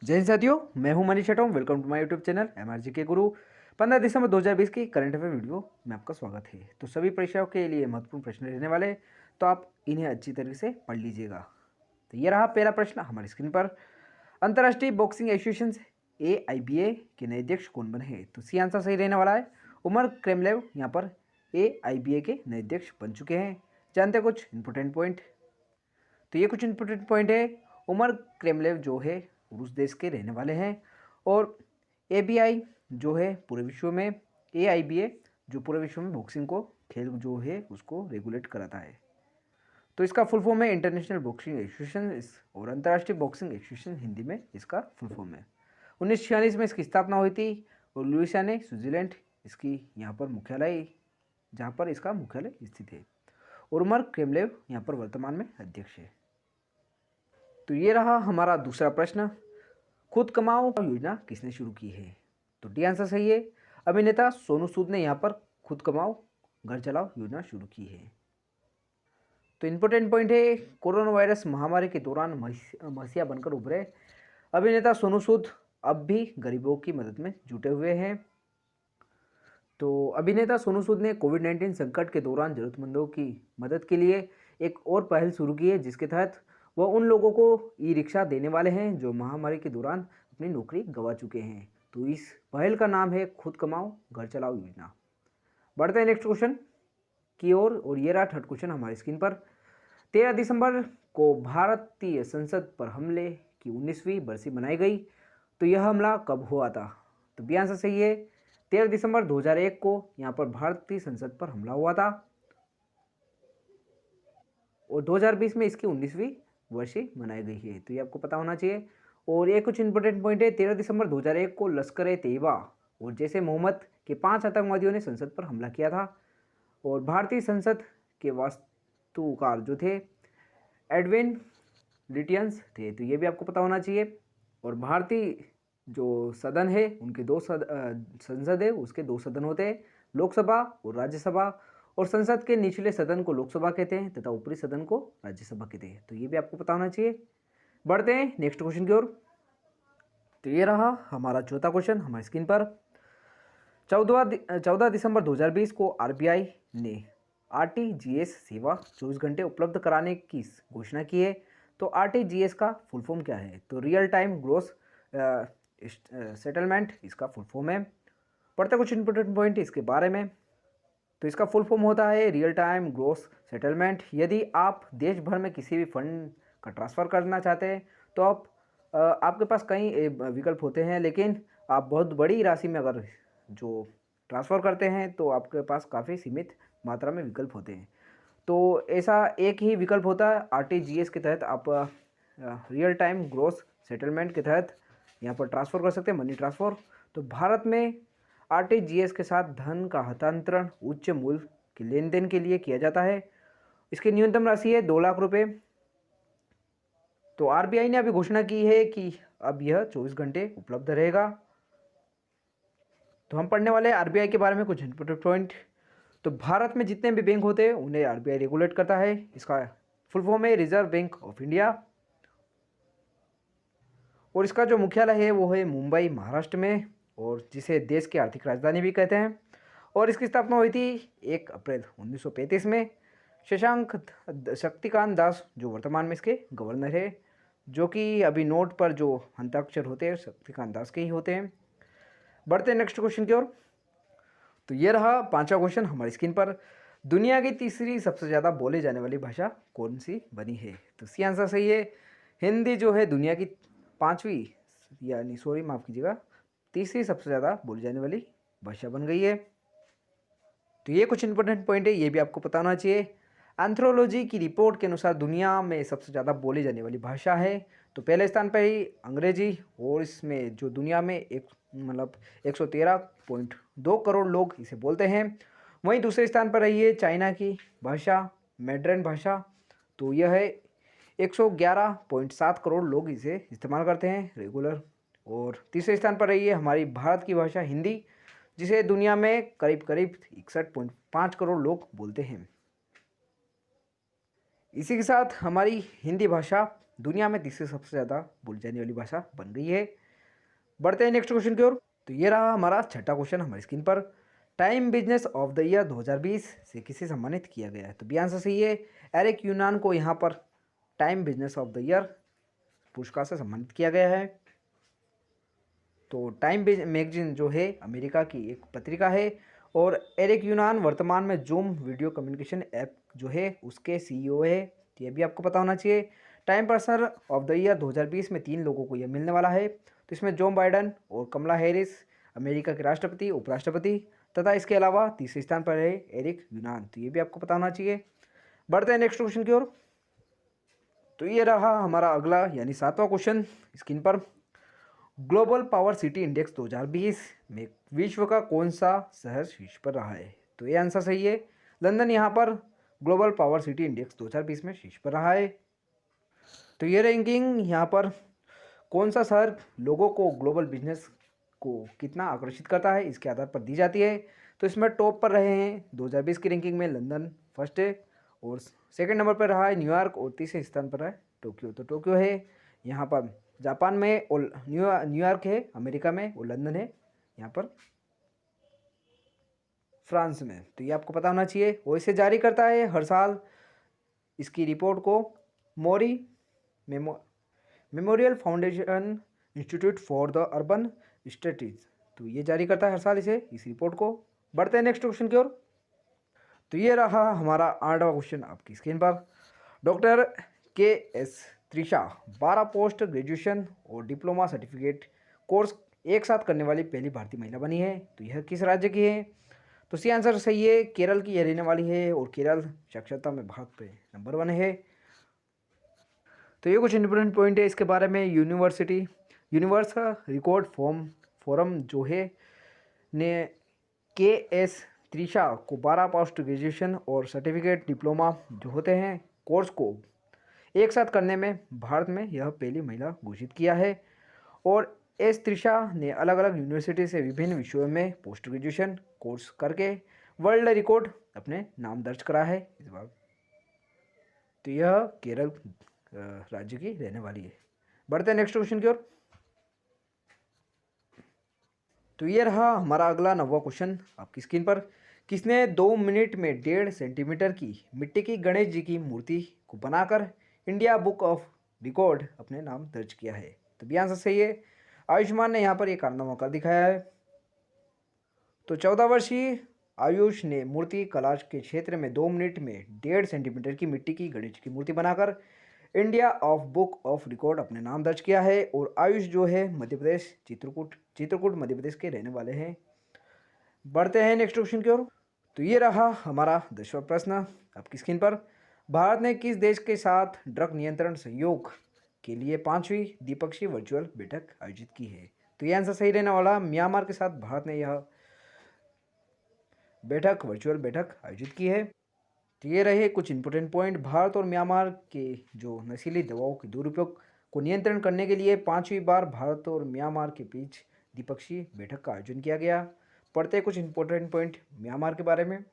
जय हिंद साथियों, मैं हूं मनीष चटोम। Welcome to my YouTube channel MRG के गुरु। 15 दिसंबर 2020 की करंट अफेयर वीडियो में आपका स्वागत है। तो सभी परीक्षाओं के लिए महत्वपूर्ण प्रश्न रहने वाले, तो आप इन्हें अच्छी तरीके से पढ़ लीजिएगा। तो ये रहा पहला प्रश्न हमारी स्क्रीन पर। अंतर्राष्ट्रीय बॉक्सिंग एसोसिएशन AIBA के नए अध्यक्ष कौन बने हैं? तो सी आंसर सही रहने वाला है उमर क्रेमलेव। यहाँ पर AIBA के नए अध्यक्ष बन चुके हैं। जानते हैं कुछ इंपॉर्टेंट पॉइंट। तो ये कुछ इंपॉर्टेंट पॉइंट है। उमर क्रेमलेव जो है रूस देश के रहने वाले हैं, और ABI जो है पूरे विश्व में, AIBA जो पूरे विश्व में बॉक्सिंग को खेल जो है उसको रेगुलेट कराता है। तो इसका फुल फॉर्म है इंटरनेशनल बॉक्सिंग एसोसिएशन, और अंतर्राष्ट्रीय बॉक्सिंग एसोसिएशन हिंदी में इसका फुल फॉर्म है। 1946 में इसकी स्थापना हुई थी, और लुइसियाना स्विट्जरलैंड इसकी यहाँ पर मुख्यालय, जहाँ पर इसका मुख्यालय स्थित है। और उमर क्रेमलेव यहाँ पर वर्तमान में अध्यक्ष है। तो ये रहा हमारा दूसरा प्रश्न। खुद कमाओ योजना किसने शुरू की है? तो डी आंसर सही है, अभिनेता सोनू सूद ने यहाँ पर खुद कमाओ घर चलाओ योजना शुरू की है। तो इंपॉर्टेंट पॉइंट है, कोरोना वायरस महामारी के दौरान मसीहा बनकर उभरे अभिनेता सोनू सूद अब भी गरीबों की मदद में जुटे हुए हैं। तो अभिनेता सोनू सूद ने कोविड-19 संकट के दौरान जरूरतमंदों की मदद के लिए एक और पहल शुरू की है, जिसके तहत वह उन लोगों को ई-रिक्शा देने वाले हैं जो महामारी के दौरान अपनी नौकरी गंवा चुके हैं। तो इस पहल का नाम है खुद कमाओ घर चलाओ योजना। बढ़ते हैं नेक्स्ट क्वेश्चन की ओर, और ये रहा थर्ड क्वेश्चन हमारी स्क्रीन पर। 13 दिसंबर को भारतीय संसद पर हमले की 19वीं बरसी मनाई गई। तो यह हमला कब हुआ था? तो बी आंसर सही है, 13 दिसंबर 2001 को यहाँ पर भारतीय संसद पर हमला हुआ था, और 2020 में इसकी 19वीं वर्षी मनाई गई है। तो ये आपको पता होना चाहिए। और ये कुछ इंपॉर्टेंट पॉइंट है। 13 दिसंबर 2001 को लश्कर-ए-तैयबा और जैसे मोहम्मद के 5 आतंकवादियों ने संसद पर हमला किया था, और भारतीय संसद के वास्तुकार जो थे एडविन लिटियंस थे। तो ये भी आपको पता होना चाहिए। और भारतीय जो सदन है उनके संसद है उसके 2 सदन होते हैं, लोकसभा और राज्यसभा। और संसद के निचले सदन को लोकसभा कहते हैं तथा ऊपरी सदन को राज्यसभा कहते हैं। तो ये भी आपको पता होना चाहिए। बढ़ते हैं नेक्स्ट क्वेश्चन की ओर। तो ये रहा हमारा चौथा क्वेश्चन हमारी स्क्रीन पर। 14 दिसंबर 2020 को RBI ने RTGS सेवा 24 घंटे उपलब्ध कराने की घोषणा की है। तो RTGS का फुल फॉर्म क्या है? तो रियल टाइम ग्रोस सेटलमेंट इसका फुल फॉर्म है। पढ़ते कुछ इंपॉर्टेंट पॉइंट इसके बारे में। तो इसका फुल फॉर्म होता है रियल टाइम ग्रोस सेटलमेंट। यदि आप देश भर में किसी भी फंड का ट्रांसफ़र करना चाहते हैं तो आपके पास कई विकल्प होते हैं, लेकिन आप बहुत बड़ी राशि में अगर जो ट्रांसफ़र करते हैं तो आपके पास काफ़ी सीमित मात्रा में विकल्प होते हैं। तो ऐसा एक ही विकल्प होता है RTGS के तहत। आप रियल टाइम ग्रोस सेटलमेंट के तहत यहाँ पर ट्रांसफ़र कर सकते हैं, मनी ट्रांसफ़र। तो भारत में RTGS के साथ धन का हस्तांतरण उच्च मूल्य के लेन देन के लिए किया जाता है। इसकी न्यूनतम राशि है 2 लाख रुपए। तो RBI ने अभी घोषणा की है कि अब यह 24 घंटे उपलब्ध रहेगा। तो हम पढ़ने वाले हैं RBI के बारे में कुछ इंपॉर्टेंट पॉइंट। तो भारत में जितने भी बैंक होते हैं उन्हें RBI रेगुलेट करता है। इसका फुल फॉर्म है रिजर्व बैंक ऑफ इंडिया, और इसका जो मुख्यालय है वो है मुंबई महाराष्ट्र में, और जिसे देश की आर्थिक राजधानी भी कहते हैं। और इसकी स्थापना हुई थी 1 अप्रैल 1935 में। शक्तिकांत दास जो वर्तमान में इसके गवर्नर है, जो कि अभी नोट पर जो हस्ताक्षर होते हैं शक्तिकांत दास के ही होते हैं। बढ़ते हैं नेक्स्ट क्वेश्चन की ओर। तो ये रहा पांचवा क्वेश्चन हमारी स्क्रीन पर। दुनिया की तीसरी सबसे ज़्यादा बोले जाने वाली भाषा कौन सी बनी है? तो सी आंसर सही है, हिंदी जो है दुनिया की तीसरी सबसे ज़्यादा बोली जाने वाली भाषा बन गई है। तो ये कुछ इंपॉर्टेंट पॉइंट है, ये भी आपको पता होना चाहिए। एंथ्रोलॉजी की रिपोर्ट के अनुसार दुनिया में सबसे ज़्यादा बोली जाने वाली भाषा है तो पहले स्थान पर ही अंग्रेजी, और इसमें जो दुनिया में 113.2 करोड़ लोग इसे बोलते हैं। वहीं दूसरे स्थान पर रही है चाइना की भाषा, मैंड्रिन भाषा। तो यह है 111.7 करोड़ लोग इसे इस्तेमाल करते हैं रेगुलर। और तीसरे स्थान पर रही है हमारी भारत की भाषा हिंदी, जिसे दुनिया में करीब 61.5 करोड़ लोग बोलते हैं। इसी के साथ हमारी हिंदी भाषा दुनिया में तीसरी सबसे ज़्यादा बोली जाने वाली भाषा बन गई है। बढ़ते हैं नेक्स्ट क्वेश्चन की ओर। तो ये रहा हमारा छठा क्वेश्चन हमारी स्क्रीन पर। Time business of the year 2020 से किसे सम्मानित किया गया है? तो बी आंसर सही है, एरिक यूनान को यहाँ पर time business of the year पुरस्कार से सम्मानित किया गया है। तो टाइम मैगजीन जो है अमेरिका की एक पत्रिका है और एरिक यूनान वर्तमान में जूम वीडियो कम्युनिकेशन ऐप जो है उसके सीईओ है। ये भी आपको पता होना चाहिए। Time person of the year 2020 में 3 लोगों को यह मिलने वाला है। तो इसमें जो बाइडन और कमला हैरिस अमेरिका के राष्ट्रपति, उपराष्ट्रपति तथा इसके अलावा तीसरे स्थान पर है एरिक यूनान। तो ये भी आपको पता होना चाहिए। बढ़ते हैं नेक्स्ट क्वेश्चन की ओर। तो ये रहा हमारा अगला यानी 7वां क्वेश्चन स्क्रीन पर। ग्लोबल पावर सिटी इंडेक्स 2020 में विश्व का कौन सा शहर शीर्ष पर रहा है? तो ये आंसर सही है, लंदन यहाँ पर ग्लोबल पावर सिटी इंडेक्स 2020 में शीर्ष पर रहा है। तो ये रैंकिंग यहाँ पर कौन सा शहर लोगों को ग्लोबल बिजनेस को कितना आकर्षित करता है इसके आधार पर दी जाती है। तो इसमें टॉप पर रहे हैं 2020 की रैंकिंग में लंदन फर्स्ट है और सेकंड नंबर पर रहा है न्यूयॉर्क और तीसरे स्थान पर है टोक्यो। तो टोक्यो है यहाँ पर जापान में और न्यूयॉर्क है अमेरिका में और लंदन है यहाँ पर फ्रांस में। तो ये आपको पता होना चाहिए। वो इसे जारी करता है हर साल इसकी रिपोर्ट को Mori memorial foundation institute for the urban studies. तो ये जारी करता है हर साल इस रिपोर्ट को। बढ़ते हैं नेक्स्ट क्वेश्चन की ओर। तो ये रहा हमारा 8वां क्वेश्चन आपकी स्क्रीन पर। डॉक्टर के एस त्रिशा 12 पोस्ट ग्रेजुएशन और डिप्लोमा सर्टिफिकेट कोर्स एक साथ करने वाली पहली भारतीय महिला बनी है। तो यह किस राज्य की है? तो सी आंसर सही है, केरल की यह रहने वाली है और केरल साक्षरता में भारत पे नंबर 1 है। तो ये कुछ इंपॉर्टेंट पॉइंट है इसके बारे में। यूनिवर्स रिकॉर्ड फोरम जो है ने के एस त्रिशा को 12 पोस्ट ग्रेजुएशन और सर्टिफिकेट डिप्लोमा जो होते हैं कोर्स को एक साथ करने में भारत में यह पहली महिला घोषित किया है। और एस त्रिशा ने अलग अलग यूनिवर्सिटी से विभिन्न विषयों में पोस्ट ग्रेजुएशन कोर्स करके वर्ल्ड रिकॉर्ड अपने नाम दर्ज करा है इस बार। तो यह केरल राज्य की रहने वाली है। बढ़ते हैं नेक्स्ट क्वेश्चन की ओर। तो ये रहा हमारा अगला 9वां क्वेश्चन आपकी स्क्रीन पर। किसने 2 मिनट में 1.5 सेंटीमीटर की मिट्टी की गणेश जी की मूर्ति को बनाकर इंडिया बुक ऑफ रिकॉर्ड अपने नाम दर्ज किया है? तो भी आंसर सही है, आयुष्मान ने यहाँ पर एक कारनामा कर दिखाया है। तो 14 वर्षीय आयुष ने मूर्ति कला के क्षेत्र में 2 मिनट में 1.5 सेंटीमीटर की मिट्टी की गणेश की मूर्ति बनाकर India of book of record अपने नाम दर्ज किया है। और आयुष जो है मध्य प्रदेश चित्रकूट मध्य प्रदेश के रहने वाले हैं। बढ़ते हैं नेक्स्ट क्वेश्चन की ओर। तो ये रहा हमारा 10वां प्रश्न आपकी स्क्रीन पर। भारत ने किस देश के साथ ड्रग नियंत्रण सहयोग के लिए 5वीं द्विपक्षीय वर्चुअल बैठक आयोजित की है? तो ये आंसर सही रहने वाला, म्यांमार के साथ भारत ने यह वर्चुअल बैठक आयोजित की है। तो ये रहे कुछ इंपॉर्टेंट पॉइंट। भारत और म्यांमार के जो नशीली दवाओं के दुरुपयोग को नियंत्रण करने के लिए 5वीं बार भारत और म्यांमार के बीच द्विपक्षीय बैठक का आयोजन किया गया। पढ़ते कुछ इंपॉर्टेंट पॉइंट म्यांमार के बारे में।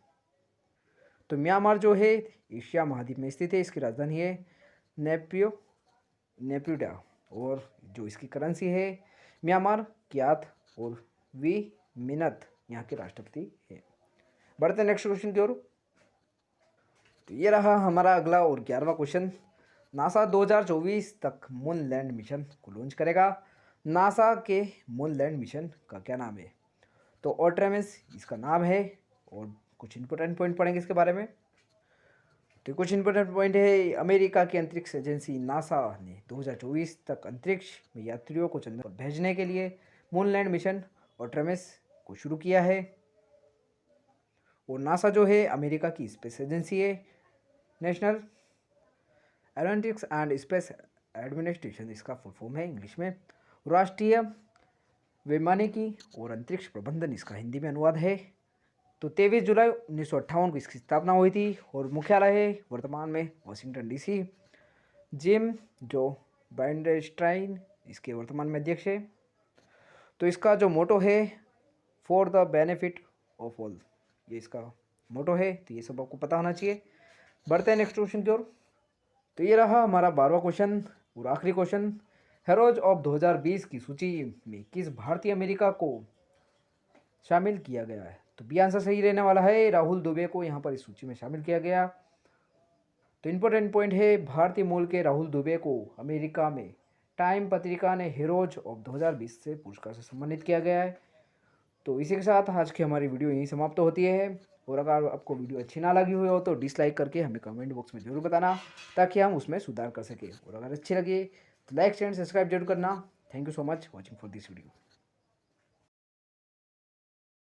तो म्यांमार जो है एशिया महाद्वीप में स्थित है। इसकी राजधानी है नेप्यूडा और जो इसकी करेंसी है म्यांमार क्यात और वी मिनत यहाँ के राष्ट्रपति है। बढ़ते नेक्स्ट क्वेश्चन की ओर। तो ये रहा हमारा अगला और 11वां क्वेश्चन। नासा 2024 तक मून लैंड मिशन को लॉन्च करेगा। नासा के मून लैंड मिशन का क्या नाम है? तो आर्टेमिस इसका नाम है। और कुछ इंपॉर्टेंट पॉइंट पढ़ेंगे इसके बारे में। तो कुछ इंपॉर्टेंट पॉइंट है, अमेरिका की अंतरिक्ष एजेंसी नासा ने 2024 तक अंतरिक्ष में यात्रियों को चंद्र पर भेजने के लिए मून लैंड मिशन आर्टेमिस को शुरू किया है। और नासा जो है अमेरिका की स्पेस एजेंसी है। National aeronautics and space administration इसका फुल फॉर्म है इंग्लिश में। राष्ट्रीय वैमानिकी और अंतरिक्ष प्रबंधन इसका हिंदी में अनुवाद है। तो 23 जुलाई 1958 को इसकी स्थापना हुई थी और मुख्यालय है वर्तमान में वाशिंगटन डीसी। जिम जो बाइंडरस्टाइन इसके वर्तमान में अध्यक्ष है। तो इसका जो मोटो है for the benefit of all, ये इसका मोटो है। तो ये सब आपको पता होना चाहिए। बढ़ते हैं नेक्स्ट क्वेश्चन की ओर। तो ये रहा हमारा 12वां क्वेश्चन। और आखिरी क्वेश्चन, हेरोज ऑफ 2020 की सूची में किस भारतीय अमेरिका को शामिल किया गया है? तो बी आंसर सही रहने वाला है, राहुल दुबे को यहाँ पर इस सूची में शामिल किया गया। तो इंपॉर्टेंट पॉइंट है, भारतीय मूल के राहुल दुबे को अमेरिका में टाइम पत्रिका ने हीरोज ऑफ 2020 से पुरस्कार से सम्मानित किया गया है। तो इसी के साथ आज की हमारी वीडियो यहीं समाप्त होती है। और अगर आपको वीडियो अच्छी ना लगी हुई हो तो डिसलाइक करके हमें कमेंट बॉक्स में ज़रूर बताना, ताकि हम उसमें सुधार कर सकें। और अगर अच्छी लगे तो लाइक शेयर सब्सक्राइब जरूर करना। Thank you so much watching for this video.